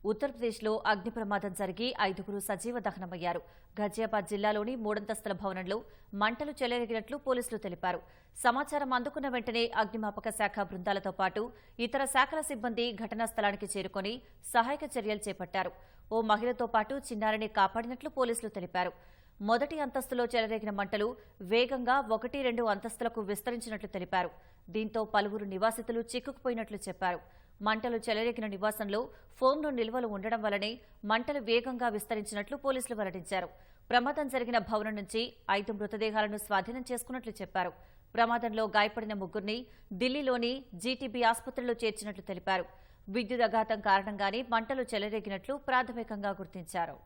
ఉత్తరప్రదేశ్లో అగ్ని ప్రమాదం జరిగి 5గురు సజీవ దహనమయ్యారు. ఘజియాబాద్ జిల్లాలోని 3అంతస్తుల భవనంలో మంటలు చెలరేగినట్లు పోలీసులు తెలిపారు. సమాచారం అందుకున్న వెంటనే అగ్నిమాపక శాఖ బృందాలతో పాటు ఇతర శాఖల సిబ్బంది ఘటనా స్థలానికి చేరుకుని సహాయక చర్యలు చేపట్టారు. ఓ మహిళతో పాటు చిన్నారిని కాపాడినట్లు పోలీసులు తెలిపారు. మొదటి అంతస్తులో చెలరేగిన మంటలు వేగంగా 1, 2 అంతస్తులకు విస్తరించినట్లు తెలిపారు. దీంతో పలువురు నివాసితులు చిక్కుకుపోయినట్లు చెప్పారు. మంటలు చెలరేగిన నివాసంలో ఫోమ్ను నిల్వలు ఉండడం వల్లనే మంటలు వేగంగా విస్తరించినట్లు పోలీసులు వెల్లడించారు. ప్రమాదం జరిగిన భవనం నుంచి 5 మృతదేహాలను స్వాధీనం చేసుకున్నట్లు చెప్పారు. ప్రమాదంలో గాయపడిన 3గురిని ఢిల్లీలోని జీటీబీ ఆసుపత్రిలో చేర్చినట్లు తెలిపారు. విద్యుదఘాతం కారణంగానే మంటలు చెలరేగినట్లు ప్రాథమికంగా గుర్తించారు.